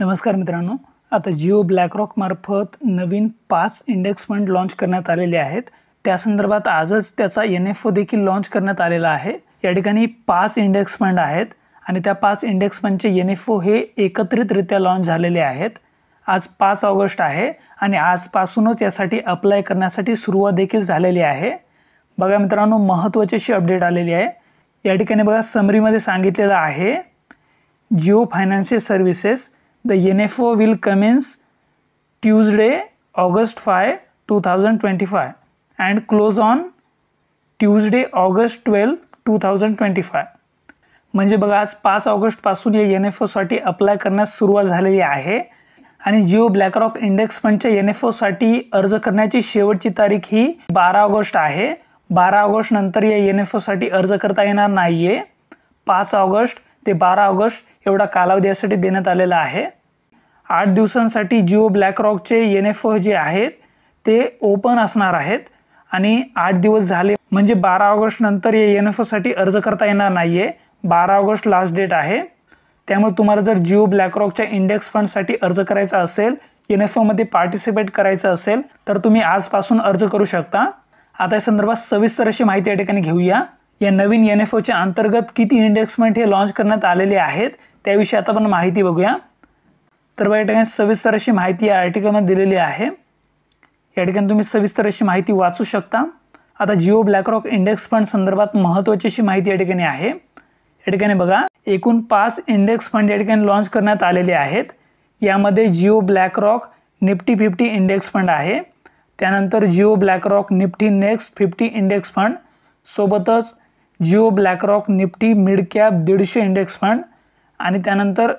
नमस्कार मित्रांनो, आता जिओ ब्लॅकरॉक मार्फत नवीन 5 इंडेक्स फंड लॉन्च करण्यात आलेले आहेत। त्या संदर्भात आजच त्याचा NFO देखील लॉन्च करण्यात आलेला आहे। या ठिकाणी 5 इंडेक्स फंड आहेत आणि त्या 5 इंडेक्स फंडचे NFO हे एकत्रितरित्या लॉन्च झालेले आहेत। आज 5 ऑगस्ट आहे आणि आजपासूनच यासाठी अप्लाय करण्यासाठी सुरुवात देखील झालेली आहे। बघा मित्रांनो, महत्त्वाची अशी अपडेट आलेली आहे। या ठिकाणी बघा समरी मध्ये सांगितलेलं आहे, Jio financial services The NFO will commence Tuesday, August 5, 2025 and close on Tuesday, August 12, 2025. म्हणजे बघा आज 5 ऑगस्ट पासून या NFO साठी अप्लाय करण्यास सुरुवात झालेली आहे आणि जिओ ब्लॅकरॉक इंडेक्स फंडच्या NFO साठी अर्ज करण्याची शेवटची तारीख ही 12 ऑगस्ट आहे। 12 ऑगस्ट नंतर या NFO साठी अर्ज करता येणार नाहीये। 5 ऑगस्ट ते 12 ऑगस्ट एवढा कालावधी यासाठी देण्यात आलेला आहे। 8 दिवसांसाठी जिओ ब्लॅकरॉकचे NFO जे आहेत ते ओपन असणार आहेत आणि 8 दिवस झाले म्हणजे 12 ऑगस्ट नंतर या NFO साठी अर्ज करता येणार नाहीये। 12 ऑगस्ट लास्ट डेट आहे। त्यामुळे तुम्हाला जर जिओ ब्लॅकरॉकच्या इंडेक्स फंड साठी अर्ज करायचा असेल, NFO मध्ये पार्टिसिपेट करायचं असेल तर तुम्ही आजपासून अर्ज करू शकता। आता या संदर्भात सविस्तर अशी माहिती या ठिकाणी घेऊया। या नवीन NFO च्या अंतर्गत किती इंडेक्स फंड हे लॉन्च करण्यात आलेले आहेत त्याविषयी आता आपण माहिती बघूया। तर या ठिकाणी सविस्तर अशी माहिती या आर्टिकल मध्ये दिलेली आहे। या ठिकाणी तुम्ही सविस्तर अशी माहिती वाचू शकता। आता जिओ ब्लॅकरॉक इंडेक्स फंड संदर्भात महत्त्वाची अशी माहिती या ठिकाणी आहे। या ठिकाणी बघा एकूण 5 इंडेक्स फंड या ठिकाणी लॉन्च करण्यात आलेले आहेत। यामध्ये Jio BlackRock Nifty 50 index fund आहे, त्यानंतर Jio BlackRock Nifty next 50 index fund, सोबतच Jio BlackRock Nifty mid cap 150 index fund आणि त्यानंतर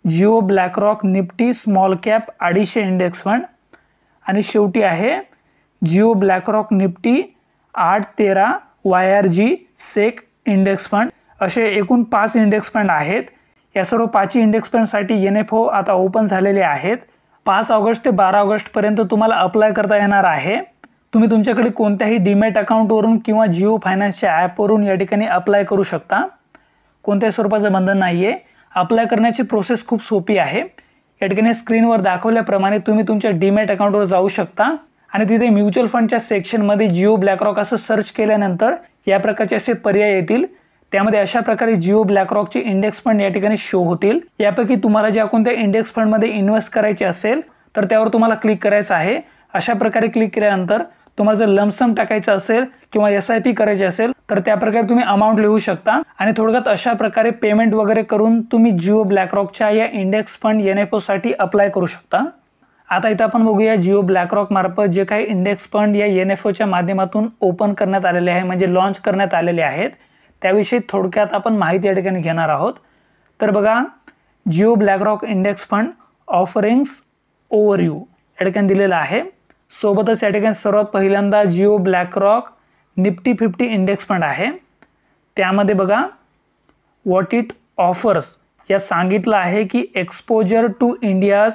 Jio BlackRock Nifty small cap 250 index fund आणि शेवटी आहे जिओ ब्लॅकरॉक निफ्टी 813 YRG सेक इंडेक्स फंड। असे एकूण 5 इंडेक्स फंड आहेत। या सर्व 5 इंडेक्स फंड साठी NFO आता ओपन झालेले आहेत। 5 ऑगस्ट ते 12 ऑगस्ट पर्यंत तुम्हाला अप्लाय करता येणार आहे। तुम्ही तुमच्याकडे कोणत्याही डीमॅट अकाउंट वरून किंवा जिओ फायनान्सच्या ॲप वरून या ठिकाणी अप्लाय करू शकता। कोणत्याही स्वरूपाचं बंधन नाहीये। अप्लाय करण्याची प्रोसेस खूप सोपी आहे। या ठिकाणी स्क्रीनवर दाखवल्याप्रमाणे तुम्ही तुमच्या डीमॅट अकाउंटवर जाऊ शकता आणि तिथे म्युच्युअल फंडच्या सेक्शन मध्ये जिओ ब्लॅकरॉक असं सर्च केल्यानंतर या प्रकारचे असे पर्याय येतील। त्यामध्ये अशा प्रकारे जिओ ब्लॅकरॉकचे इंडेक्स फंड या ठिकाणी शो होतील। यापैकी तुम्हाला ज्या कोणत्या इंडेक्स फंड मध्ये इन्व्हेस्ट करायचे असेल तर त्यावर तुम्हाला क्लिक करायचं आहे। अशा प्रकारे क्लिक केल्यानंतर तुम्हाला जर लमसम टाकायचं असेल किंवा SIP करायचे असेल तर त्या प्रकारे तुम्ही अमाउंट लिहू शकता आणि थोडक्यात अशा प्रकारे पेमेंट वगैरे करून तुम्ही जिओ ब्लॅकरॉकच्या या इंडेक्स फंड NFO साठी अप्लाय करू शकता। आता इथे आपण बघूया जिओ ब्लॅकरॉक मार्फत जे काही इंडेक्स फंड या NFO च्या माध्यमातून ओपन करण्यात आलेले आहे म्हणजे लॉन्च करण्यात आलेले आहेत त्याविषयी थोडक्यात आपण माहिती या ठिकाणी घेणार आहोत। तर बघा Jio BlackRock index fund offerings overview या ठिकाणी दिलेला आहे। सोबतच या ठिकाणी सर्वात पहिल्यांदा Jio BlackRock Nifty 50 index fund आहे। त्यामध्ये बघा व्हॉट इट ऑफर्स या सांगितलं आहे की exposure to India's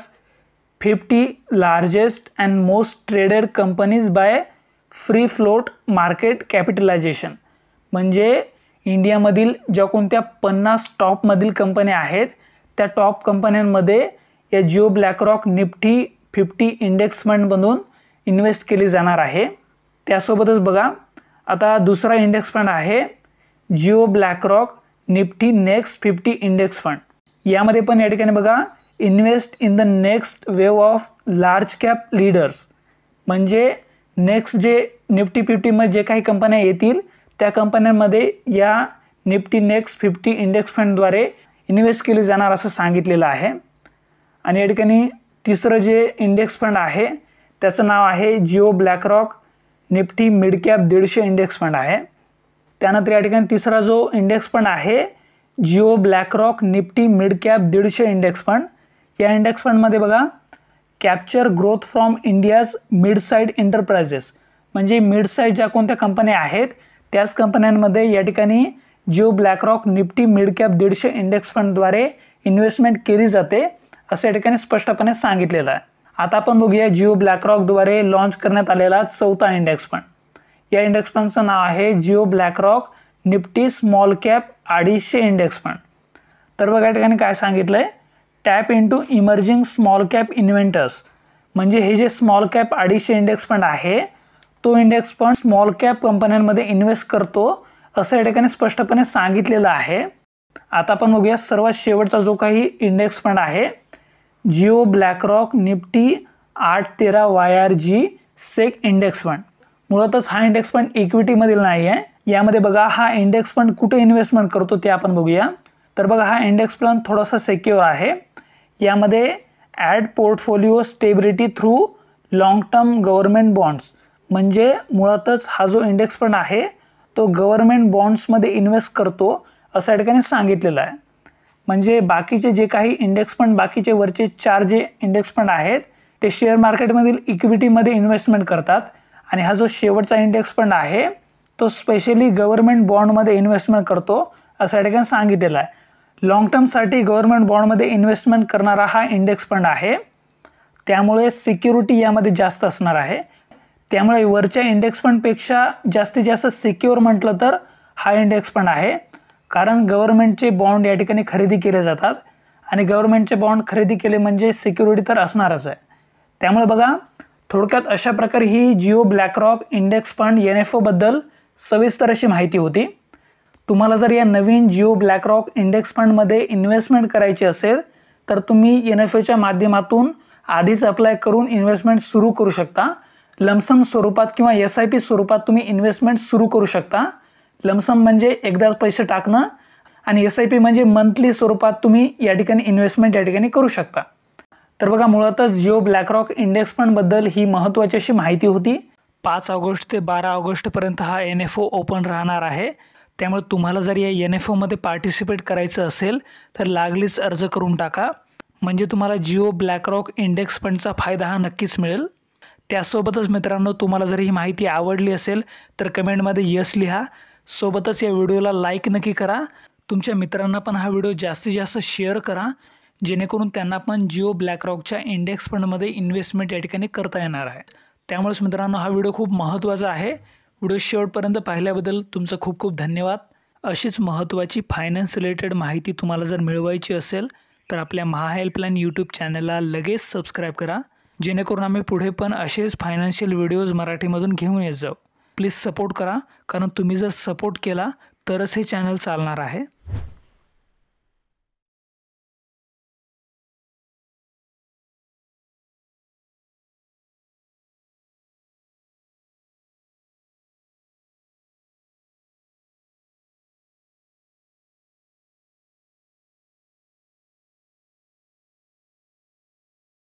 50 largest and most traded companies by free float market capitalization. म्हणजे इंडियामधील ज्या कोणत्या 50 टॉपमधील कंपन्या आहेत त्या टॉप कंपन्यांमध्ये या Jio BlackRock Nifty 50 index फंडमधून invest केली जाणार आहे। त्यासोबतच बघा आता दुसरा इंडेक्स फंड आहे Jio BlackRock Nifty next 50 index fund. यामध्ये पण या ठिकाणी बघा invest in the next wave of large cap leaders. म्हणजे नेक्स्ट जे निफ्टी 50 मध्ये जे काही कंपन्या येतील त्या कंपन्यांमध्ये या निफ्टी नेक्स्ट 50 इंडेक्स फंडद्वारे इन्व्हेस्ट केली जाणार असं सांगितलेलं आहे। आणि या ठिकाणी तिसरं जे इंडेक्स फंड आहे त्याचं नाव आहे Jio BlackRock Nifty mid cap 150 index fund आहे। त्यानंतर या ठिकाणी तिसरा जो इंडेक्स फंड आहे Jio BlackRock Nifty mid cap 150 index fund. या इंडेक्स फंडमध्ये बघा capture growth from India's mid sized enterprises. म्हणजे मिड साइड ज्या कोणत्या कंपन्या आहेत त्याच कंपन्यांमध्ये या ठिकाणी Jio BlackRock Nifty mid cap 150 index फंडद्वारे इन्व्हेस्टमेंट केली जाते असं या ठिकाणी स्पष्टपणे सांगितलेलं आहे। आता आपण बघूया जिओ ब्लॅकरॉकद्वारे लॉन्च करण्यात आलेला चौथा इंडेक्स फंड। या इंडेक्स फंडचं नाव आहे Jio BlackRock Nifty small cap 250 index fund. तर बघा या ठिकाणी काय सांगितलंय tap into emerging small cap inventors, म्हणजे हे जे स्मॉल कॅप 250 इंडेक्स फंड आहे तो इंडेक्स फंड स्मॉल कॅप कंपन्यांमध्ये इन्व्हेस्ट करतो असं या ठिकाणी स्पष्टपणे सांगितलेलं आहे। आता आपण बघूया सर्वात शेवटचा जो काही इंडेक्स फंड आहे जिओ ब्लॅकरॉक निफ्टी 813 YRG सेक इंडेक्स फंड। मुळातच हा इंडेक्स फंड इक्विटीमधील नाही आहे। यामध्ये बघा हा इंडेक्स फंड कुठे इन्व्हेस्टमेंट करतो ते आपण बघूया। तर बघा हा इंडेक्स फंड थोडासा सिक्युअर आहे। यामध्ये add portfolio stability through long term government bonds, म्हणजे मुळातच हा जो इंडेक्स फंड आहे तो गव्हर्नमेंट बॉन्ड्समध्ये इन्व्हेस्ट करतो असं या ठिकाणी सांगितलेलं आहे। म्हणजे बाकीचे जे काही इंडेक्स फंड बाकीचे वरचे 4 जे इंडेक्स फंड आहेत ते शेअर मार्केटमधील इक्विटीमध्ये इन्व्हेस्टमेंट करतात आणि हा जो शेवटचा इंडेक्स फंड आहे तो स्पेशली गव्हर्नमेंट बॉन्डमध्ये इन्व्हेस्टमेंट करतो असं या ठिकाणी सांगितलेलं आहे। लॉंग टर्मसाठी गव्हर्नमेंट बॉन्डमध्ये इन्व्हेस्टमेंट करणारा हा इंडेक्स फंड आहे, त्यामुळे सिक्युरिटी यामध्ये जास्त असणार आहे। त्यामुळे वरच्या इंडेक्स फंडपेक्षा जास्तीत जास्त सिक्युअर म्हटलं तर हा इंडेक्स फंड आहे, कारण गव्हर्नमेंटचे बॉन्ड या ठिकाणी खरेदी केले जातात आणि गव्हर्नमेंटचे बॉन्ड खरेदी केले म्हणजे सिक्युरिटी तर असणारच आहे। त्यामुळे बघा थोडक्यात अशा प्रकारे ही Jio BlackRock index fund NFO बद्दल सविस्तर अशी माहिती होती। तुम्हाला जर या नवीन जिओ ब्लॅकरॉक इंडेक्स फंडमध्ये इन्व्हेस्टमेंट करायची असेल तर तुम्ही NFOच्या माध्यमातून आधीच अप्लाय करून इन्व्हेस्टमेंट सुरू करू शकता। लमसम स्वरूपात किंवा SIP स्वरूपात तुम्ही इन्व्हेस्टमेंट सुरू करू शकता। लमसम म्हणजे एकदाच पैसे टाकणं आणि SIP म्हणजे मंथली स्वरूपात तुम्ही या ठिकाणी इन्व्हेस्टमेंट या ठिकाणी करू शकता। तर बघा मुळातच जिओ ब्लॅकरॉक इंडेक्स फंड बद्दल ही महत्त्वाची अशी माहिती होती। 5 ऑगस्ट ते 12 ऑगस्ट पर्यंत हा NFO ओपन राहणार आहे। त्यामुळे तुम्हाला जर या NFO मध्ये पार्टिसिपेट करायचं असेल तर लागलीच अर्ज करून टाका, म्हणजे तुम्हाला जिओ ब्लॅकरॉक इंडेक्स फंडचा फायदा हा नक्कीच मिळेल। त्यासोबतच मित्रांनो तुम्हाला जर ही माहिती आवडली असेल तर कमेंटमध्ये यस लिहा। सोबतच या व्हिडिओला लाईक नक्की करा। तुमच्या मित्रांना पण हा व्हिडिओ जास्तीत जास्त शेअर करा, जेणेकरून त्यांना पण जिओ ब्लॅकरॉकच्या इंडेक्स फंडमध्ये इन्व्हेस्टमेंट या ठिकाणी करता येणार आहे। त्यामुळेच मित्रांनो हा व्हिडिओ खूप महत्त्वाचा आहे। व्हिडिओ शेवटपर्यंत पाहिल्याबद्दल तुमचं खूप खूप धन्यवाद। अशीच महत्त्वाची फायनान्स रिलेटेड माहिती तुम्हाला जर मिळवायची असेल तर आपल्या महा हेल्पलाईन यूट्यूब चॅनलला लगेच सबस्क्राईब करा, जेणेकरून आम्ही पुढे पण असेच फायनान्शियल व्हिडिओज मराठीमधून घेऊन येत जाऊ। प्लीज सपोर्ट करा, कारण तुम्ही जर सपोर्ट केला तरच हे चॅनल चालणार आहे।